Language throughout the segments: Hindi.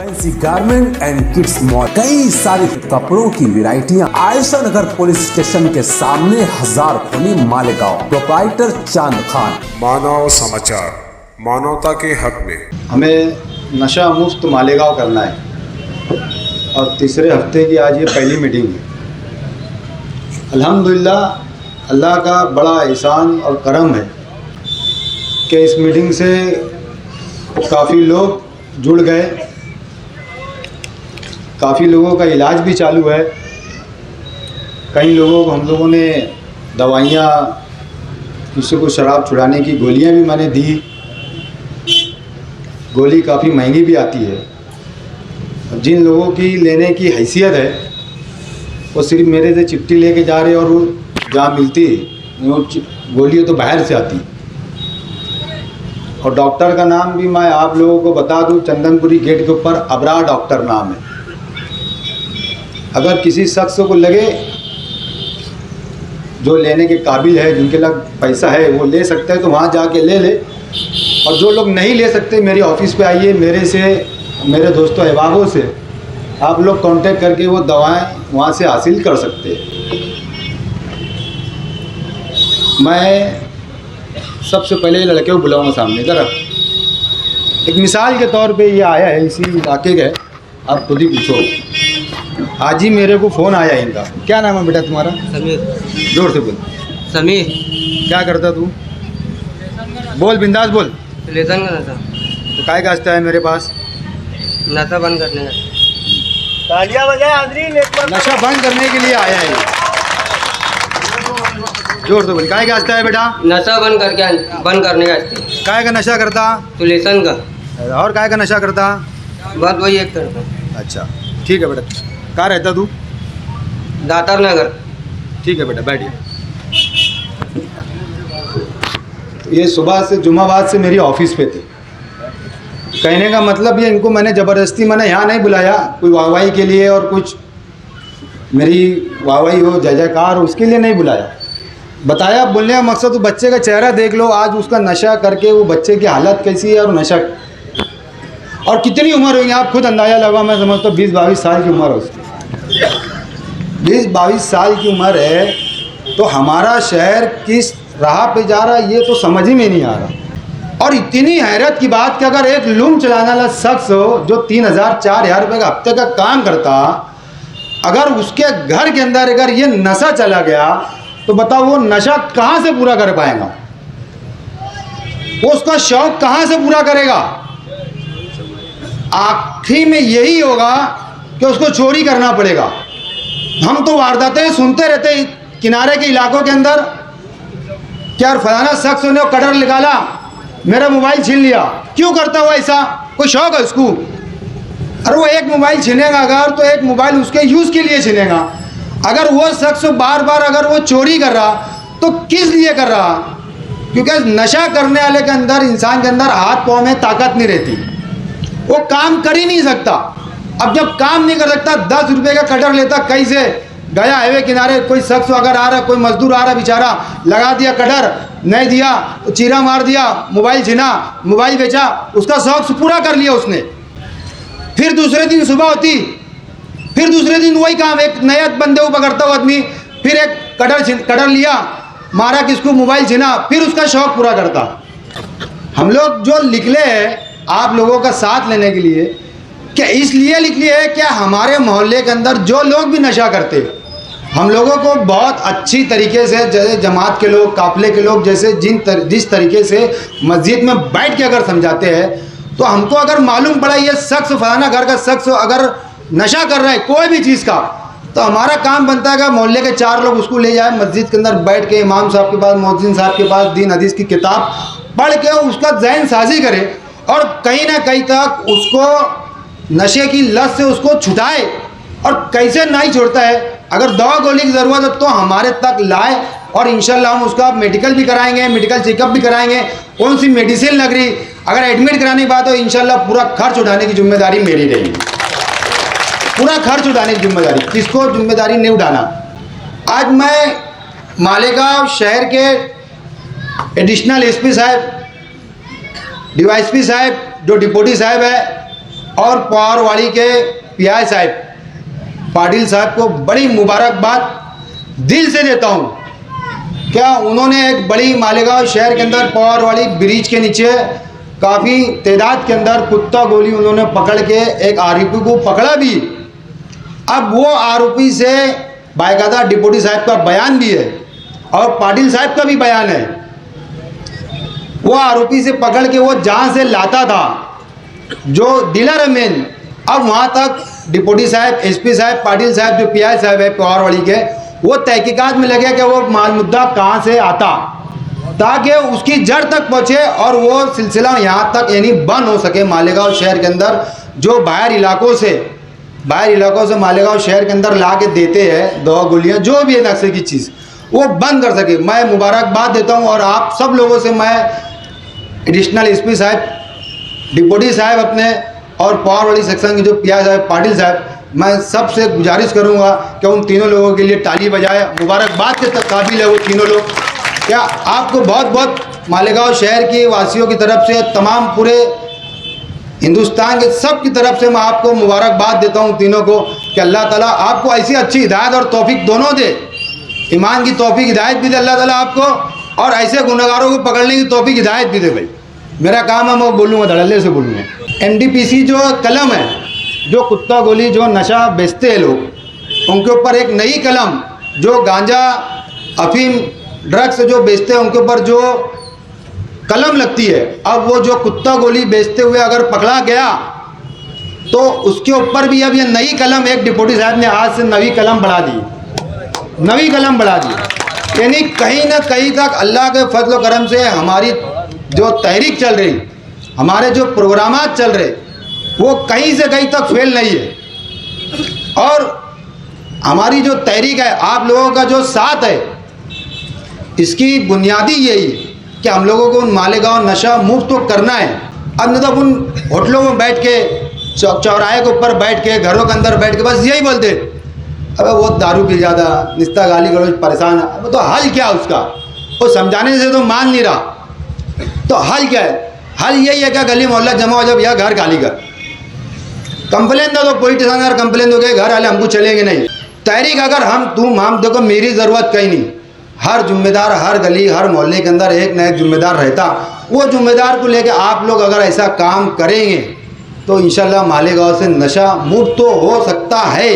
Fancy garment and kids mall, कई सारे कपड़ों की वैरायटियां। आयशा नगर पुलिस स्टेशन के सामने 1000 खोली मालेगांव। प्रोप्राइटर चांद खान। मानव समाचार, मानवता के हक में। हमें नशा मुक्त मालेगांव करना है और तीसरे हफ्ते की आज ये पहली मीटिंग है। अल्हम्दुलिल्लाह अल्लाह का बड़ा एहसान और करम है कि इस मीटिंग से काफ़ी लोग जुड़ गए, काफ़ी लोगों का इलाज भी चालू है। कई लोगों को हम लोगों ने दवाइयाँ, किसी को शराब छुड़ाने की गोलियाँ भी मैंने दी। गोली काफ़ी महंगी भी आती है। जिन लोगों की लेने की हैसियत है वो सिर्फ मेरे से चिट्ठी लेके जा रहे और वो जहाँ मिलती वो गोलियाँ तो बाहर से आती। और डॉक्टर का नाम भी मैं आप लोगों को बता दूं, चंदनपुरी गेट के ऊपर अबरार डॉक्टर नाम है। अगर किसी शख्स को लगे जो लेने के काबिल है, जिनके लग पैसा है, वो ले सकते हैं तो वहाँ जाके ले ले। और जो लोग नहीं ले सकते मेरे ऑफिस पे आइए, मेरे दोस्तों अहबाबों से आप लोग कांटेक्ट करके वो दवाएं वहाँ से हासिल कर सकते हैं। मैं सबसे पहले लड़के को बुलाऊंगा सामने ज़रा। एक मिसाल के तौर पे ये आया है, इसी इलाके का है, आप खुद ही पूछो। आज ही मेरे को फ़ोन आया इनका। क्या नाम है बेटा तुम्हारा? समीर। जोर से बोल। समीर। क्या करता तू? बोल, बिंदास बोल। लेसन का नशा। तो काय का है मेरे पास? नशा बंद करने का। तालियां बजाए हाजरीन। नशा बंद करने के लिए आया है। जोर से बोल। काय का है बेटा? नशा बंद करने का। काय का नशा करता? तो लेसन का। और काय का नशा करता? बस वही एक करता। अच्छा ठीक है बेटा। कहाँ रहता तू? दातार नगर। ठीक है बेटा, बैठिए। ये सुबह से जुम्माबाद से मेरी ऑफिस पे थी। कहने का मतलब ये, इनको मैंने ज़बरदस्ती यहाँ नहीं बुलाया कोई वाहवाही के लिए और कुछ मेरी वाहवाही हो, जय जयकार हो, उसके लिए नहीं बुलाया। बताया बोलने का मकसद, तो बच्चे का चेहरा देख लो आज, उसका नशा करके वो बच्चे की हालत कैसी है और नशा और कितनी उम्र होगी आप खुद अंदाज़ा लगा। मैं समझता हूँ 20-22 साल की उम्र है उसकी। 20-22 साल की उम्र है तो हमारा शहर किस राह पे जा रहा है ये तो समझ ही में नहीं आ रहा। और इतनी हैरत की बात कि अगर एक लूम चलाने वाला शख्स हो जो 3,000-4,000 रुपये का हफ्ते का काम करता, अगर उसके घर के अंदर अगर ये नशा चला गया तो बताओ वो नशा कहाँ से पूरा कर पाएगा? वो उसका शौक कहाँ से पूरा करेगा? आखिर में यही होगा कि उसको चोरी करना पड़ेगा। हम तो वारदातें सुनते रहते किनारे के इलाकों के अंदर, क्या फलाना शख्स ने कटर निकाला, मेरा मोबाइल छीन लिया। क्यों करता हुआ ऐसा? कोई शौक है उसको? अरे वो एक मोबाइल छीनेगा अगर तो एक मोबाइल उसके यूज़ के लिए छीनेगा। अगर वो शख्स बार बार अगर वो चोरी कर रहा तो किस लिए कर रहा? क्योंकि नशा करने वाले के अंदर, इंसान के अंदर हाथ पाँव में ताकत नहीं रहती, वो काम कर ही नहीं सकता। अब जब काम नहीं कर सकता 10 रुपये का कटर लेता, कैसे गया हाईवे किनारे, कोई शख्स अगर आ रहा, कोई मजदूर आ रहा, बेचारा लगा दिया कटर, नहीं दिया तो चीरा मार दिया, मोबाइल छीना, मोबाइल बेचा, उसका शौक पूरा कर लिया उसने। फिर दूसरे दिन सुबह होती, फिर दूसरे दिन वही काम, एक नया बंदे को पकड़ता हुआ आदमी, फिर एक कटर लिया, मारा किसको, मोबाइल छीना, फिर उसका शौक पूरा करता। हम लोग जो निकले हैं आप लोगों का साथ लेने के लिए, क्या इसलिए निकले है कि हमारे मोहल्ले के अंदर जो लोग भी नशा करते, हम लोगों को बहुत अच्छी तरीके से, जैसे जमात के लोग, काफिले के लोग, जैसे जिस तरीके से मस्जिद में बैठ के अगर समझाते हैं, तो हमको अगर मालूम पड़ा ये शख्स, फलाना घर का शख्स अगर नशा कर रहा है कोई भी चीज़ का, तो हमारा काम बनता है कि मोहल्ले के 4 लोग उसको ले जाए मस्जिद के अंदर, बैठ के इमाम साहब के पास, मुअज्जिन साहब के पास, दीन हदीस की किताब पढ़ के उसका ज़हन साजी करे और कहीं ना कहीं तक उसको नशे की लत से उसको छुटाए। और कैसे नहीं छोड़ता है, अगर दवा गोली की ज़रूरत है तो हमारे तक लाए और इंशाल्लाह हम उसका मेडिकल भी कराएंगे, मेडिकल चेकअप भी कराएंगे, कौन सी मेडिसिन लग रही, अगर एडमिट कराने की बात हो इंशाल्लाह पूरा खर्च उठाने की जिम्मेदारी मेरी रहेगी। पूरा खर्च उठाने की जिम्मेदारी, किसको जिम्मेदारी नहीं उठाना। आज मैं मालेगांव शहर के एडिशनल एसपी साहब, डीवाईएसपी साहब, जो डिप्टी साहब है और पवारवाड़ी के पीआई साहब पाटिल साहब को बड़ी मुबारकबाद दिल से देता हूँ। क्या उन्होंने एक बड़ी मालेगांव शहर के अंदर पवारवाड़ी ब्रिज के नीचे काफ़ी तादाद के अंदर कुत्ता गोली उन्होंने पकड़ के एक आरोपी को पकड़ा भी। अब वो आरोपी से बाकायदा डिप्टी साहब का बयान भी है और पाटिल साहब का भी बयान है। वो आरोपी से पकड़ के वो जहाँ से लाता था जो डीलर है मेन, अब वहाँ तक डिप्टी साहब, एसपी साहब, पाटिल साहब जो पीआई साहब है पवारवाड़ी के, वो तहकीकात में लगे कि वो माल मुद्दा कहाँ से आता, ताकि उसकी जड़ तक पहुँचे और वो सिलसिला यहाँ तक यानी बंद हो सके। मालेगांव शहर के अंदर जो बाहर इलाकों से मालेगांव शहर के अंदर ला के देते हैं दवा गोलियाँ जो भी है नक्शे की चीज़, वो बंद कर सके। मैं मुबारकबाद देता हूँ और आप सब लोगों से मैं एडिशनल एसपी साहब, डिप्टी साहब अपने और पवारवाड़ी सेक्शन के जो पीआई साहब, पाटिल साहब, मैं सबसे गुजारिश करूंगा कि उन तीनों लोगों के लिए ताली बजाए। मुबारकबाद के काबिल है वो तीनों लोग। क्या आपको बहुत बहुत मालेगांव शहर के वासियों की तरफ से, तमाम पूरे हिंदुस्तान के सब की तरफ से मैं आपको मुबारकबाद देता हूं तीनों को कि अल्लाह ताला आपको ऐसी अच्छी हिदायत और तौफीक दोनों दे। ईमान की तौफीक हिदायत भी दे अल्लाह ताला आपको और ऐसे गुनहगारों को पकड़ने की तौफीक हिदायत भी दे। भाई मेरा काम है, मैं बोलूँगा, धड़ल्ले से बोलूँगा। एनडीपीसी जो कलम है, जो कुत्ता गोली जो नशा बेचते हैं लोग, उनके ऊपर एक नई कलम जो गांजा, अफीम, ड्रग्स जो बेचते हैं उनके ऊपर जो कलम लगती है, अब वो जो कुत्ता गोली बेचते हुए अगर पकड़ा गया तो उसके ऊपर भी अब ये नई कलम एक डिप्टी साहब ने आज से नई कलम बढ़ा दी। यानी कहीं ना कहीं तक अल्लाह के फजल व करम से हमारी जो तहरीक चल रही, हमारे जो प्रोग्रामात चल रहे, वो कहीं से कहीं तक फेल नहीं है। और हमारी जो तहरीक है, आप लोगों का जो साथ है, इसकी बुनियादी यही है कि हम लोगों को उन मालेगांव नशा मुक्त तो करना है। अब मतलब उन होटलों में बैठ के, चौराहे के ऊपर बैठ के, घरों के अंदर बैठ के बस यही बोलते, अबे वो दारू पी ज़्यादा, निस्ता गाली गलौज, परेशान है। अब तो हल क्या उसका? वो समझाने से तो मान नहीं रहा, तो हल क्या है? हल यही है क्या गली मोहल्ला जमा हो जाए, या घर खाली कर, कंप्लेन दो, तो पुलिस स्टेशन कंप्लेन दोगे, घर वाले हमको चलेंगे नहीं। तहरीक अगर हम देखो, मेरी ज़रूरत कहीं नहीं, हर जिम्मेदार, हर गली, हर मोहल्ले के अंदर एक न एक जिम्मेदार रहता। वो जिम्मेदार को लेकर आप लोग अगर ऐसा काम करेंगे तो इंशाल्लाह मालेगांव से नशा मुक्त तो हो सकता है।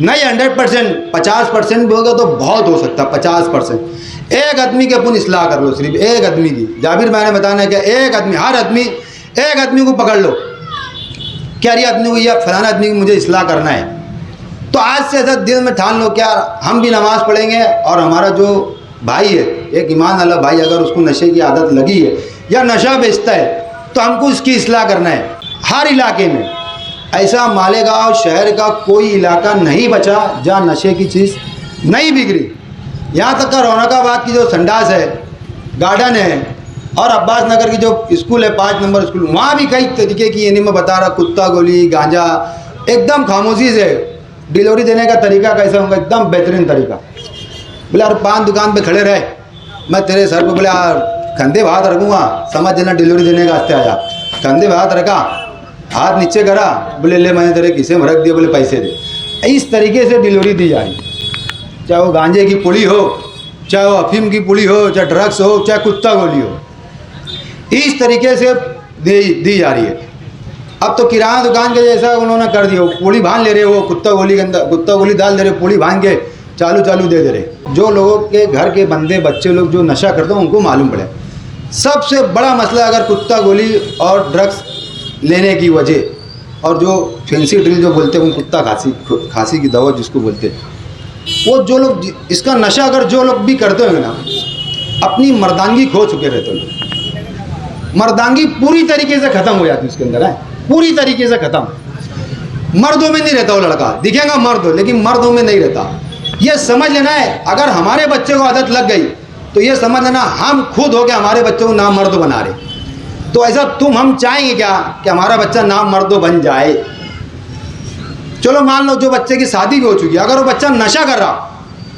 नहीं 100%, 50% भी होगा तो बहुत हो सकता है। 50% एक आदमी की अपन इस्लाह कर लो, सिर्फ एक आदमी की। जाबिर मैंने बताना है कि एक आदमी को पकड़ लो, क्या ये आदमी को या फलाना आदमी को मुझे इस्लाह करना है, तो आज से ऐसा दिल में ठान लो क्या हम भी नमाज़ पढ़ेंगे और हमारा जो भाई है, एक ईमान वाला भाई, अगर उसको नशे की आदत लगी है या नशा बेचता है तो हमको उसकी इस्लाह करना है। हर इलाके में ऐसा मालेगांव शहर का कोई इलाका नहीं बचा जहाँ नशे की चीज़ नहीं बिगड़ी। यहाँ तक का रौनकाबाद की जो संडास है, गार्डन है, और अब्बास नगर की जो स्कूल है 5 नंबर स्कूल, वहाँ भी कई तरीके की, यानी मैं बता रहा, कुत्ता गोली, गांजा, एकदम खामोशी से डिलीवरी देने का तरीका कैसा होगा, एकदम बेहतरीन तरीका। बोले यार पान दुकान पे खड़े रहे, मैं तेरे सर पे बोले यार कंधे पे हाथ रखूँगा, समझ लेना डिलीवरी देने का हस्ते आया। कंधे पे हाथ रखा, हाथ नीचे करा, बोले ले मैंने तेरे किसे में रख दिया, बोले पैसे दे। इस तरीके से डिलीवरी दी जाए, चाहे वो गांजे की पुड़ी हो, चाहे वो अफीम की पुड़ी हो, चाहे ड्रग्स हो, चाहे कुत्ता गोली हो, इस तरीके से दी जा रही है। अब तो किराना दुकान के जैसा उन्होंने कर दिया, पूड़ी भान ले रहे, वो कुत्ता गोली के अंदर कुत्ता गोली डाल दे रहे, पूड़ी भान के चालू दे रहे। जो लोगों के घर के बंदे बच्चे लोग जो नशा करते हैं उनको मालूम पड़े। सबसे बड़ा मसला अगर कुत्ता गोली और ड्रग्स लेने की वजह, और जो फैंसी ड्रिल जो बोलते हैं, कुत्ता खांसी की दवा जिसको बोलते हैं, वो जो लोग इसका नशा अगर जो लोग भी करते होंगे ना, अपनी मर्दानगी खो चुके रहते हैं। मर्दानगी पूरी तरीके से ख़त्म हो जाती है उसके अंदर, है पूरी तरीके से ख़त्म। मर्दों में नहीं रहता वो लड़का, दिखेगा मर्द हो लेकिन मर्दों में नहीं रहता। ये समझ लेना है, अगर हमारे बच्चे को आदत लग गई तो ये समझ लेना हम खुद हो के हमारे बच्चों को नाम मर्द बना रहे। तो ऐसा हम चाहेंगे क्या कि हमारा बच्चा नाम मर्दो बन जाए? चलो मान लो जो बच्चे की शादी भी हो चुकी है, अगर वो बच्चा नशा कर रहा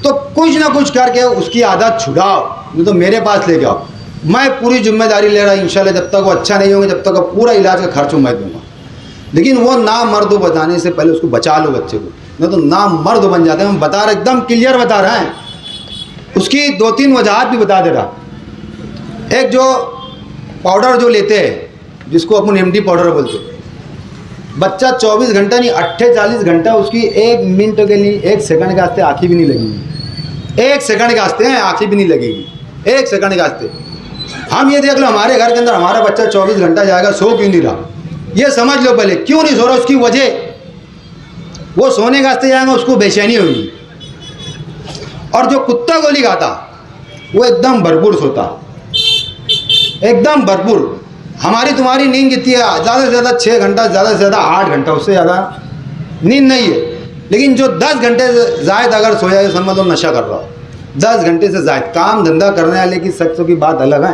तो कुछ ना कुछ करके उसकी आदत छुड़ाओ, नहीं तो मेरे पास ले जाओ, मैं पूरी जिम्मेदारी ले रहा हूँ। इंशाल्लाह जब तक वो अच्छा नहीं होंगे, जब तक पूरा इलाज का खर्च मैं दूंगा। लेकिन वो नामर्द बताने से पहले उसको बचा लो बच्चे को, नहीं तो नामर्द बन जाते हैं। हम बता रहे, एकदम क्लियर बता रहे हैं। उसकी 2-3 वजाहत भी बता दे रहा। एक जो पाउडर जो लेते हैं, जिसको अपन एमडी पाउडर बोलते हैं, बच्चा 24 घंटा नहीं 48 घंटा उसकी 1 मिनट के लिए 1 सेकंड के वास्ते आँखें भी नहीं लगेगी। 1 सेकंड के वास्ते हैं आँखें भी नहीं लगेगी, 1 सेकंड के वास्ते। हम ये देख लो, हमारे घर के अंदर हमारा बच्चा 24 घंटा जाएगा, सो क्यों नहीं रहा, ये समझ लो पहले। क्यों नहीं सो रहा, उसकी वजह, वो सोने के वास्ते जाएगा, उसको बेचैनी होगी। और जो कुत्ता गोली खाता वो एकदम भरपूर सोता, एकदम भरपूर। हमारी तुम्हारी नींद कितनी है? ज़्यादा से ज़्यादा 6 घंटा, ज़्यादा से ज़्यादा 8 घंटा, उससे ज़्यादा नींद नहीं है। लेकिन जो 10 घंटे से ज़ायद अगर सोया है, समझ लो नशा कर रहा हो। 10 घंटे से ज़ायद काम धंधा करने वाले की शख्सों की बात अलग है।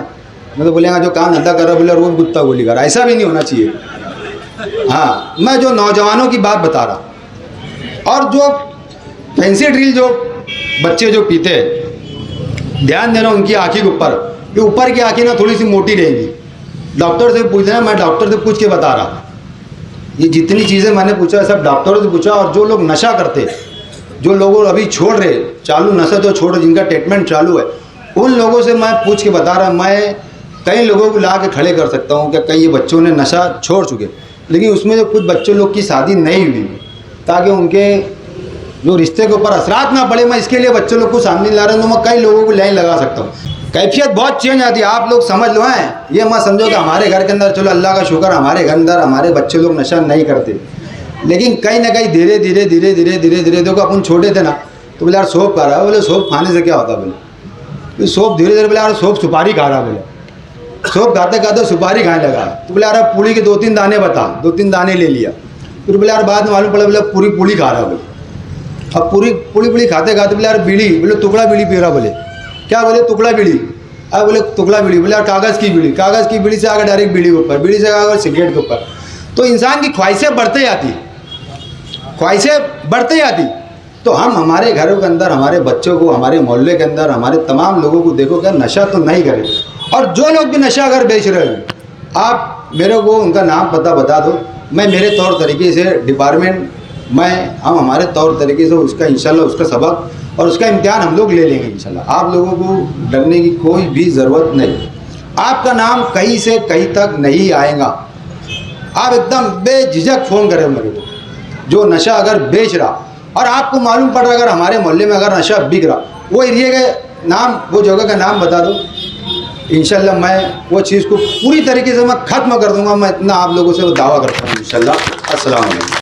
मैं तो बोलेगा जो काम धंधा कर रहा बोले, और वो कुत्ता गोली कर रहा, ऐसा भी नहीं होना चाहिए। हाँ, मैं जो नौजवानों की बात बता रहा। और जो फैंसी ड्रिल जो बच्चे जो पीते हैं, ध्यान देना उनकी आँखी के ऊपर, ये ऊपर की आँखें ना थोड़ी सी मोटी रहेंगी। डॉक्टर से पूछ लेना, मैं डॉक्टर से पूछ के बता रहा। ये जितनी चीज़ें मैंने पूछा सब डॉक्टरों से पूछा। और जो लोग नशा करते, जो लोग अभी छोड़ रहे, चालू नशा जो छोड़ रहे, जिनका ट्रीटमेंट चालू है, उन लोगों से मैं पूछ के बता रहा। मैं कई लोगों को ला के खड़े कर सकता हूँ कि कई बच्चों ने नशा छोड़ चुके, लेकिन उसमें जो कुछ बच्चों लोग की शादी नहीं हुई, ताकि उनके जो रिश्ते के ऊपर असरात ना पड़े, मैं इसके लिए बच्चों लोग को सामने ला रहा हूँ। तो मैं कई लोगों को लाइन लगा सकता हूँ। कैफियत बहुत चेंज आती है, आप लोग समझ लो हैं। ये मत समझो कि हमारे घर के अंदर, चलो अल्लाह का शुक्र हमारे घर अंदर हमारे बच्चे लोग नशा नहीं करते, लेकिन कहीं ना कहीं धीरे धीरे देखो अपन छोटे थे ना, तो बोले यार सोप खा रहा है, बोले सोप खाने से क्या होता, बोले सोप धीरे धीरे, बोले यार सोप सुपारी खा रहा, बोले सोप खाते खाते सुपारी खाने लगा। तो बोले यार पूड़ी के 2-3 दाने बता, 2-3 दाने ले लिया। फिर बोले यार बाद में मालूम पड़ा, बोले पूरी खा रहा, बोले अब पूरी खाते खाते बोले यार बीड़ी, बोले टुकड़ा बीड़ी पी रहा, बोले क्या, बोले टुकड़ा बीड़ी। अब बोले टुकड़ा बीड़ी, बोले यार कागज़ की बीड़ी से आकर डायरेक्ट बीड़ी के ऊपर, बीड़ी से आकर सिगरेट के ऊपर। तो इंसान की ख्वाहिशें बढ़ते जाती। तो हम हमारे घरों के अंदर हमारे बच्चों को, हमारे मोहल्ले के अंदर हमारे तमाम लोगों को देखो क्या नशा तो नहीं करें। और जो लोग भी नशा अगर बेच रहे हैं, आप मेरे को उनका नाम पता बता दो, मैं मेरे तौर तरीके से डिपार्टमेंट हम हमारे तौर तरीके से उसका इंशाल्लाह उसका सबक और उसका इम्तिहान हम लोग ले लेंगे इंशाल्लाह। आप लोगों को डरने की कोई भी ज़रूरत नहीं। आपका नाम कहीं से कहीं तक नहीं आएगा। आप एकदम बेझिझक फ़ोन करें मेरे को, जो नशा अगर बेच रहा और आपको मालूम पड़ रहा अगर हमारे मोहल्ले में अगर नशा बिक रहा, वो एरिया का नाम, वो जगह का नाम बता दो, इंशाल्लाह मैं वो चीज़ को पूरी तरीके से मैं ख़त्म कर दूंगा। मैं इतना आप लोगों से दावा करता हूँ इंशाल्लाह। अस्सलाम वालेकुम।